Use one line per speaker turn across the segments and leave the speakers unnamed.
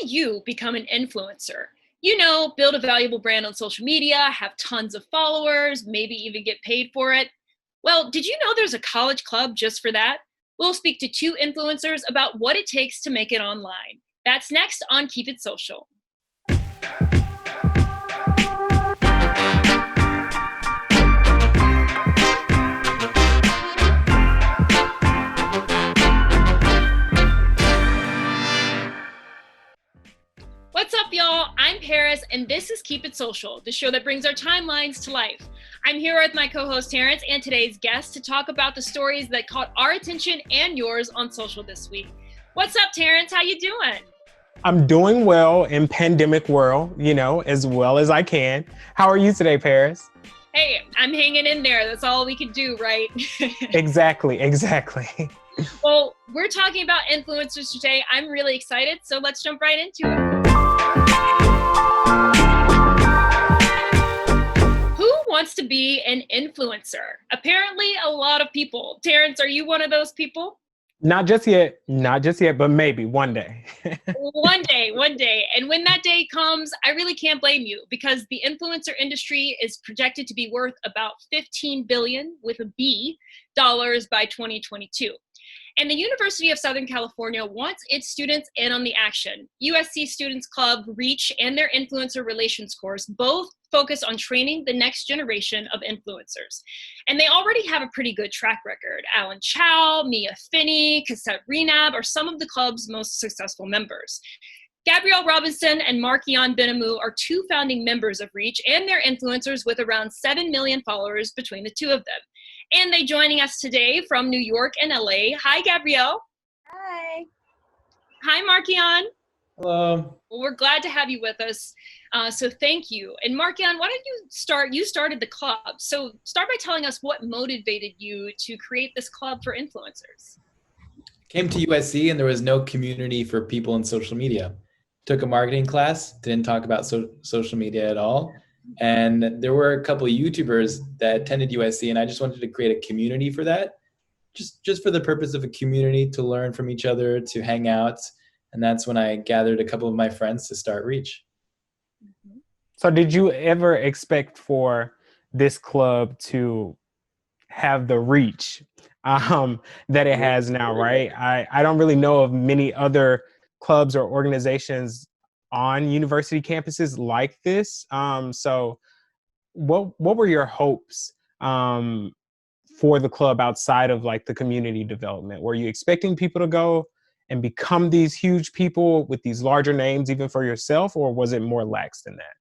do you become an influencer? You know, build a valuable brand on social media, have tons of followers, maybe even get paid for it. Well, did you know there's a college club just for that? We'll speak to two influencers about what it takes to make it online. That's next on Keep It Social. What's up, y'all? I'm Paris, and this is Keep It Social, the show that brings our timelines to life. I'm here with my co-host Terrence and today's guest to talk about the stories that caught our attention and yours on social this week. What's up, Terrence? How you doing?
I'm doing well in pandemic world, as well as I can. How are you today, Paris?
Hey, I'm hanging in there. That's all we can do, right?
Exactly.
Well, we're talking about influencers today. I'm really excited, so let's jump right into it. Who wants to be an influencer? Apparently a lot of people. Terrence, are you one of those people?
Not just yet, but maybe one day.
One day. And when that day comes, I really can't blame you because the influencer industry is projected to be worth about $15 billion with a B dollars by 2022. And the University of Southern California wants its students in on the action. USC Students Club, Reach, and their influencer relations course both focus on training the next generation of influencers. And they already have a pretty good track record. Alan Chow, Mia Finney, Cassette Renab are some of the club's most successful members. Gabrielle Robinson and Markian Benhamou are two founding members of Reach and they're influencers with around 7 million followers between the two of them. And they joining us today from New York and LA. Hi, Gabrielle.
Hi.
Hi, Markian.
Hello.
Well, we're glad to have you with us. So thank you. And Markian, why don't you start? You started the club. So start by telling us what motivated you to create this club for influencers.
Came to USC and there was no community for people in social media. Took a marketing class, didn't talk about social media at all. And there were a couple of YouTubers that attended USC and I just wanted to create a community for that. Just for the purpose of a community to learn from each other, to hang out. And that's when I gathered a couple of my friends to start Reach.
So did you ever expect for this club to have the reach that it has now, right? I don't really know of many other clubs or organizations on university campuses like this. So what were your hopes for the club outside of like the community development? Were you expecting people to go and become these huge people with these larger names even for yourself, or was it more lax than that?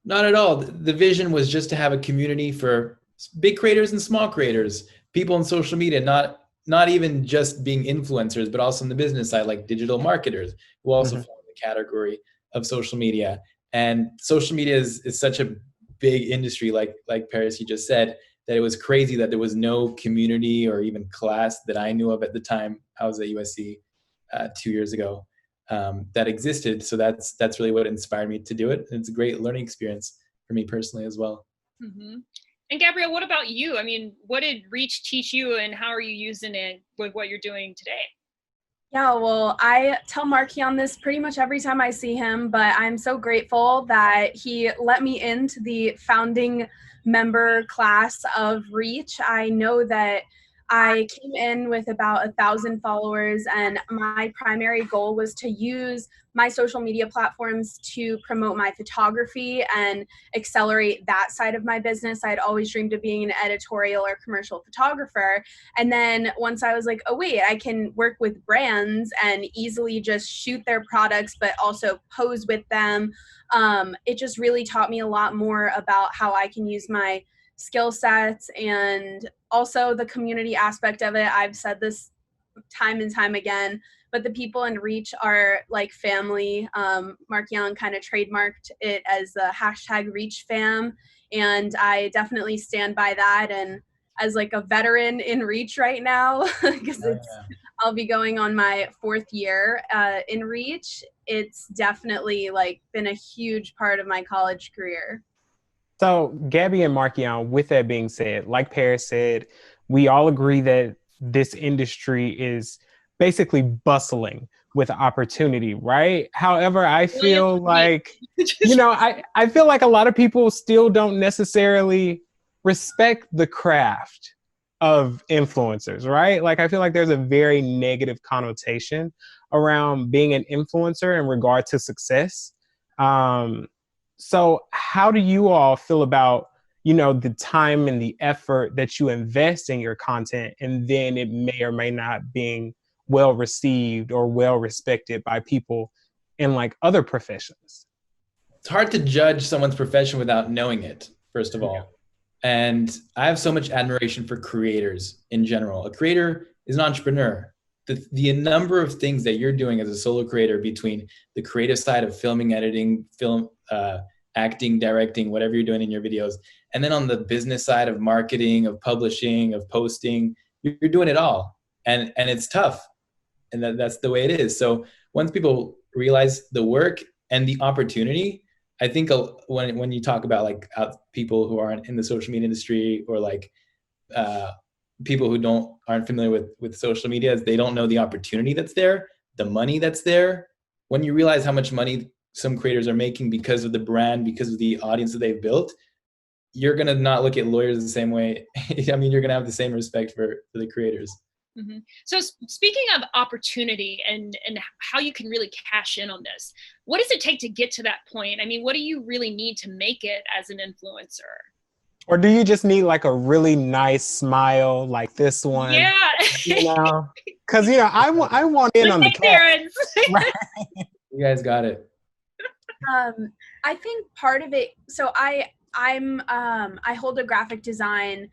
Not at all. The vision was just to have a community for big creators and small creators, people in social media, not even just being influencers, but also in the business side, like digital marketers who also fall in the category of social media. And social media is such a big industry, like Paris, you just said, that it was crazy that there was no community or even class that I knew of at the time I was at USC 2 years ago that existed. So that's really what inspired me to do it. And it's a great learning experience for me personally as well.
Mm-hmm. And Gabrielle, what about you? I mean, what did Reach teach you and how are you using it with what you're doing today?
Yeah, well, I tell Markian this pretty much every time I see him, but I'm so grateful that he let me into the founding member class of Reach. I know that I came in with about 1,000 followers, and my primary goal was to use my social media platforms to promote my photography and accelerate that side of my business. I'd always dreamed of being an editorial or commercial photographer. And then once I was like, oh wait, I can work with brands and easily just shoot their products, but also pose with them. It just really taught me a lot more about how I can use my skill sets and also the community aspect of it. I've said this time and time again, but the people in Reach are like family. Markian kind of trademarked it as the hashtag ReachFam, and I definitely stand by that. And as like a veteran in Reach right now, because I'll be going on my 4th year in Reach, it's definitely like been a huge part of my college career.
So Gabby and Markian, with that being said, like Paris said, we all agree that this industry is basically bustling with opportunity, right? However, I feel like,
Just-
I feel like a lot of people still don't necessarily respect the craft of influencers, right? Like, I feel like there's a very negative connotation around being an influencer in regard to success. So how do you all feel about, the time and the effort that you invest in your content, and then it may or may not being well received or well respected by people in like other professions?
It's hard to judge someone's profession without knowing it, first of all. And I have so much admiration for creators in general. A creator is an entrepreneur. The number of things that you're doing as a solo creator, between the creative side of filming, editing, acting, directing, whatever you're doing in your videos, and then on the business side of marketing, of publishing, of posting, you're doing it all. And it's tough. And that's the way it is. So once people realize the work and the opportunity, I think when you talk about like people who aren't in the social media industry, or like people who aren't familiar with social media, they don't know the opportunity that's there, the money that's there. When you realize how much money some creators are making because of the brand, because of the audience that they've built, you're gonna not look at lawyers the same way. I mean, you're gonna have the same respect for the creators.
Mm-hmm. So speaking of opportunity and how you can really cash in on this, what does it take to get to that point? I mean, what do you really need to make it as an influencer?
Or do you just need like a really nice smile like this one?
Yeah.
Because I want in on the
Terrence.
Right.
You guys got it.
I think part of it, so I hold a graphic design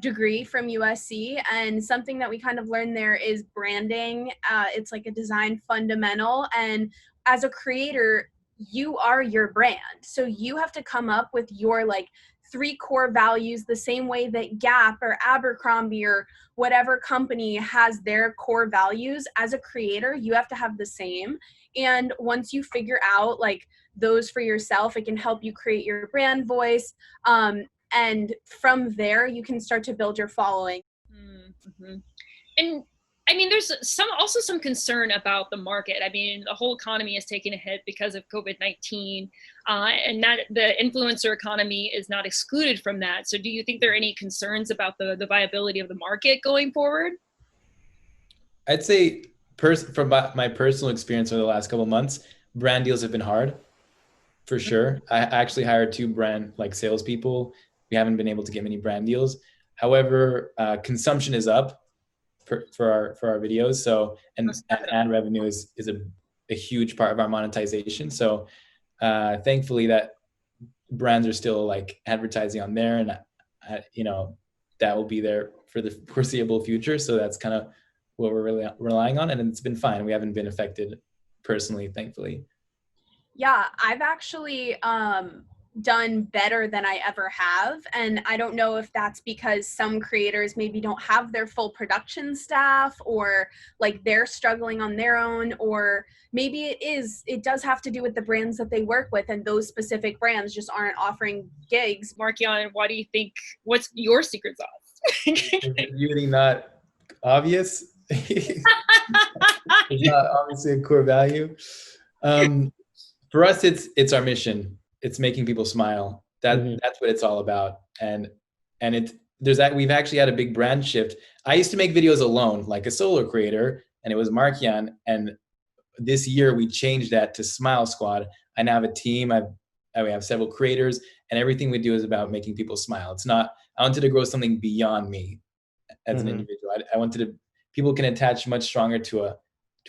degree from USC, and something that we kind of learned there is branding. It's like a design fundamental, and as a creator, you are your brand. So you have to come up with your like 3 core values, the same way that Gap or Abercrombie or whatever company has their core values. As a creator, you have to have the same. And once you figure out like those for yourself, it can help you create your brand voice. And from there, you can start to build your following.
Mm-hmm. And I mean, there's also some concern about the market. I mean, the whole economy is taking a hit because of COVID-19, and that the influencer economy is not excluded from that. So do you think there are any concerns about the viability of the market going forward?
I'd say from my personal experience over the last couple of months, brand deals have been hard, for sure. I actually hired 2 brand like salespeople. We haven't been able to get many brand deals. However, consumption is up for our videos. So, and ad revenue is a huge part of our monetization. So thankfully that brands are still like advertising on there, and that will be there for the foreseeable future. So that's kind of what we're really relying on, and it's been fine. We haven't been affected personally, thankfully.
Yeah, I've actually done better than I ever have. And I don't know if that's because some creators maybe don't have their full production staff, or like they're struggling on their own, or maybe it does have to do with the brands that they work with, and those specific brands just aren't offering gigs.
Markian, why do you think, what's your secret sauce?
Really not obvious. It's not obviously a core value. For us, it's our mission. It's making people smile. That's what it's all about. And we've actually had a big brand shift. I used to make videos alone, like a solo creator, and it was Markian. And this year we changed that to Smile Squad. I now have a team. We have several creators, and everything we do is about making people smile. I wanted to grow something beyond me as an individual. I wanted people can attach much stronger to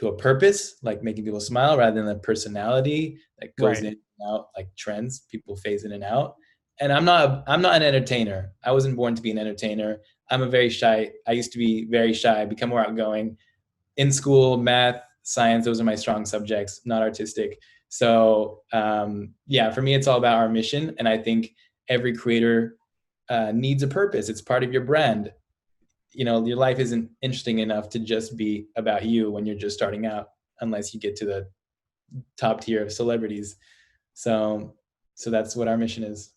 a purpose, like making people smile, rather than a personality that goes in and out, like trends. People phase in and out. And I'm not an entertainer. I wasn't born to be an entertainer. I used to be very shy, become more outgoing. In school, math, science, those are my strong subjects, not artistic. So for me, it's all about our mission. And I think every creator needs a purpose. It's part of your brand. Your life isn't interesting enough to just be about you when you're just starting out, unless you get to the top tier of celebrities. So that's what our mission is.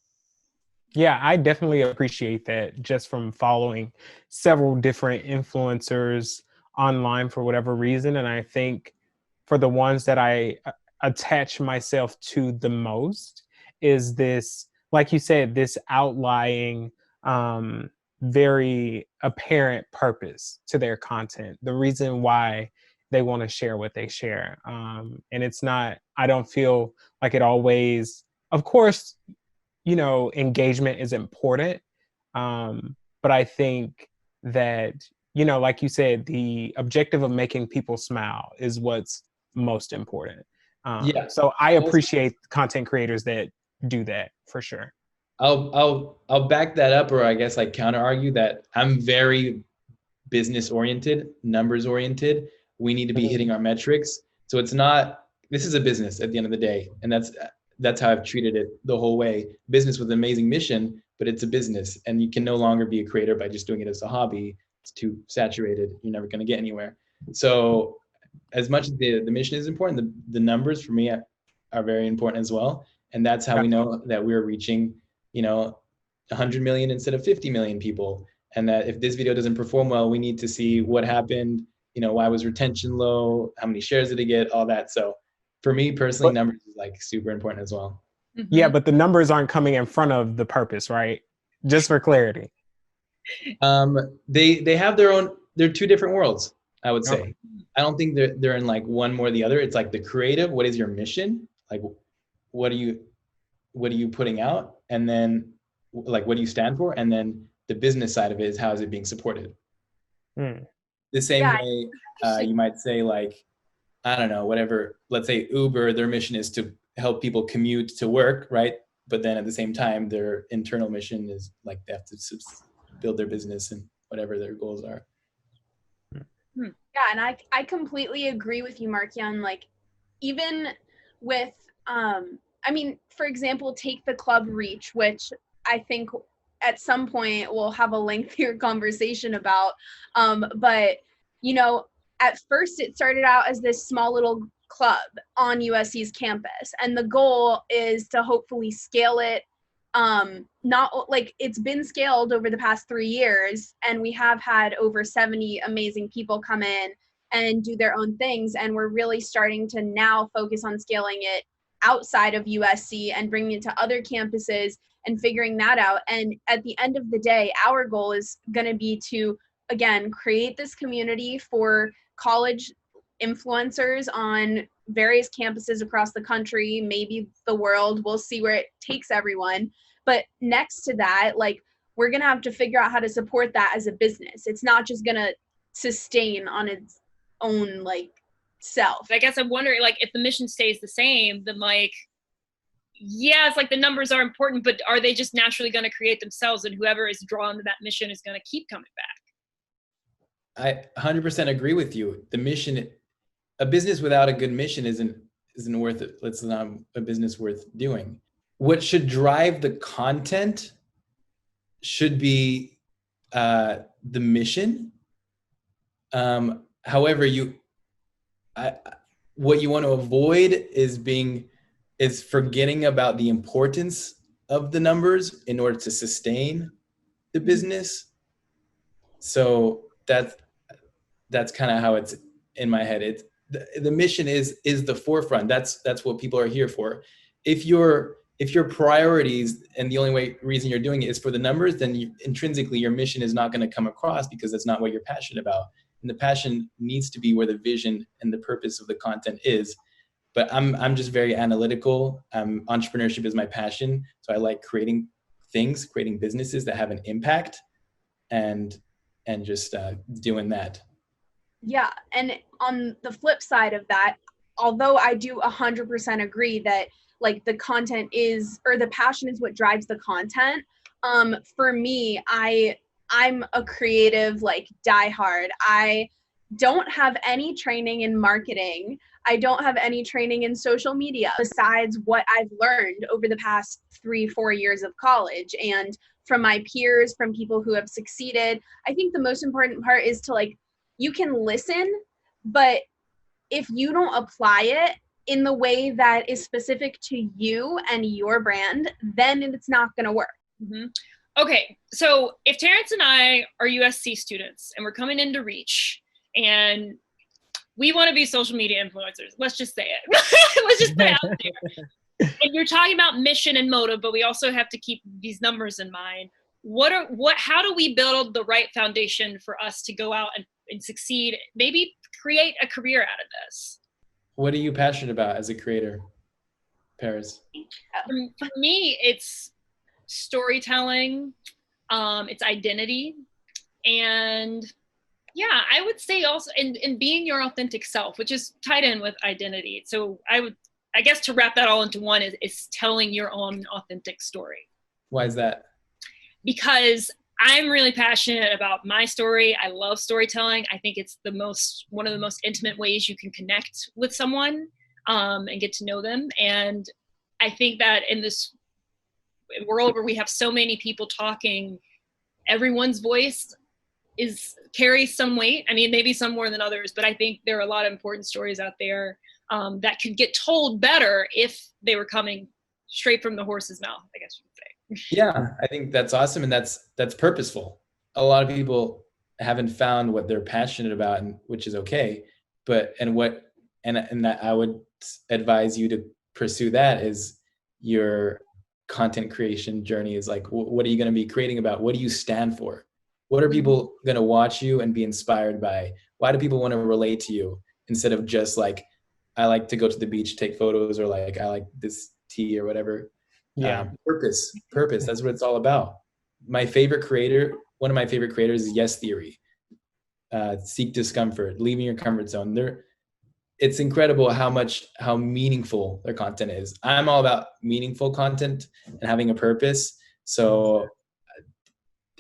Yeah, I definitely appreciate that, just from following several different influencers online for whatever reason. And I think for the ones that I attach myself to the most is this, like you said, this outlying, very apparent purpose to their content, the reason why they want to share what they share. And it's not, I don't feel like it always, of course, engagement is important. But I think that, like you said, the objective of making people smile is what's most important.
Yeah.
So I appreciate content creators that do that for sure.
I'll back that up, or I guess like counter argue that I'm very business oriented, numbers oriented. We need to be hitting our metrics. So it's not, this is a business at the end of the day. And that's how I've treated it the whole way. Business with an amazing mission, but it's a business, and you can no longer be a creator by just doing it as a hobby. It's too saturated. You're never going to get anywhere. So as much as the mission is important, the numbers for me are very important as well. And that's how we know that we're reaching, 100 million instead of 50 million people. And that if this video doesn't perform well, we need to see what happened, why was retention low, how many shares did it get, all that. So for me personally, numbers is like super important as well.
Yeah, but the numbers aren't coming in front of the purpose, right? Just for clarity.
They have their own, they're two different worlds, I would say.
Okay.
I don't think they're in like one more than the other. It's like the creative, what is your mission? Like, what are you putting out? And then like, what do you stand for? And then the business side of it is, how is it being supported? The same way you might say like, I don't know, whatever, let's say Uber, their mission is to help people commute to work, right? But then at the same time, their internal mission is like they have to build their business and whatever their goals are.
Yeah, and I completely agree with you, Markian. Like, even with, for example, take the club reach, which I think at some point we'll have a lengthier conversation about. But, at first it started out as this small little club on USC's campus, and the goal is to hopefully scale it. Not like it's been scaled over the past 3 years, and we have had over 70 amazing people come in and do their own things, and we're really starting to now focus on scaling it outside of USC and bringing it to other campuses and figuring that out. And at the end of the day, our goal is going to be to, again, create this community for college influencers on various campuses across the country, maybe the world. We'll see where it takes everyone. But next to that, like, we're going to have to figure out how to support that as a business. It's not just going to sustain on its own, like, self.
I guess I'm wondering, like, if the mission stays the same, then, like, yeah, it's like the numbers are important, but are they just naturally going to create themselves, and whoever is drawn to that mission is going to keep coming back?
I 100% agree with you. The mission, a business without a good mission isn't worth it. It's not a business worth doing. What should drive the content should be the mission. However, what you want to avoid is forgetting about the importance of the numbers in order to sustain the business. So that's kind of how it's in my head. The mission is the forefront. That's what people are here for. If your priorities and the only reason you're doing it is for the numbers, then intrinsically your mission is not going to come across, because that's not what you're passionate about. And the passion needs to be where the vision and the purpose of the content is. But I'm just very analytical. Entrepreneurship is my passion. So I like creating businesses that have an impact and just doing that.
Yeah. And on the flip side of that, although I do 100% agree that like the content is, or the passion is what drives the content. For me, I'm a creative, like, diehard. I don't have any training in marketing. I don't have any training in social media besides what I've learned over the past 3-4 years of college and from my peers, from people who have succeeded. I think the most important part is to, like, you can listen, but if you don't apply it in the way that is specific to you and your brand, then it's not going to work.
Mm-hmm. Okay, so if Terrence and I are USC students and we're coming into Reach, and we want to be social media influencers. Let's just say it. Let's just put it out there. And you're talking about mission and motive, but we also have to keep these numbers in mind. How do we build the right foundation for us to go out and succeed, maybe create a career out of this?
What are you passionate about as a creator, Paris?
For me, it's storytelling, it's identity, and yeah, I would say also in being your authentic self, which is tied in with identity. So I guess to wrap that all into one is telling your own authentic story.
Why is that?
Because I'm really passionate about my story. I love storytelling. I think it's one of the most intimate ways you can connect with someone and get to know them. And I think that in this world where we have so many people talking, everyone's voice carries some weight. I mean, maybe some more than others, but I think there are a lot of important stories out there that could get told better if they were coming straight from the horse's mouth, I guess you could say.
Yeah, I think that's awesome, and that's purposeful. A lot of people haven't found what they're passionate about, and which is okay. But that I would advise you to pursue that is your content creation journey. Is like, what are you going to be creating about? What do you stand for? What are people going to watch you and be inspired by? Why do people want to relate to you instead of just like, I like to go to the beach, take photos, or like, I like this tea or whatever.
Yeah.
Purpose. That's what it's all about. One of my favorite creators is Yes Theory. Seek discomfort, leaving your comfort zone. It's incredible how meaningful their content is. I'm all about meaningful content and having a purpose. So,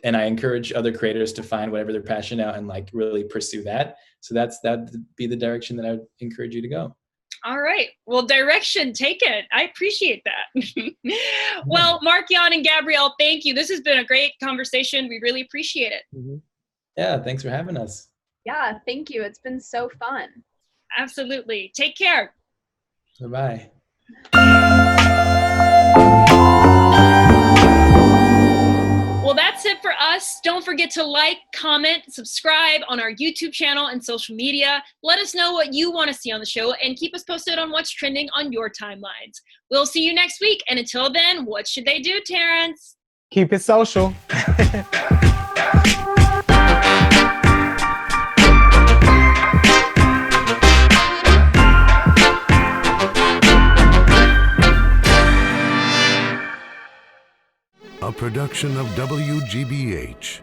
and I encourage other creators to find whatever they're passionate about and like really pursue that. So that'd be the direction that I would encourage you to go.
All right. Well, direction taken. I appreciate that. Well, Markian and Gabrielle, thank you. This has been a great conversation. We really appreciate it.
Mm-hmm. Yeah, thanks for having us.
Yeah, thank you. It's been so fun.
Absolutely. Take care.
Bye-bye.
Well, that's it for us. Don't forget to like, comment, subscribe on our YouTube channel and social media. Let us know what you want to see on the show and keep us posted on what's trending on your timelines. We'll see you next week. And until then, what should they do, Terrence?
Keep it social.
A production of WGBH.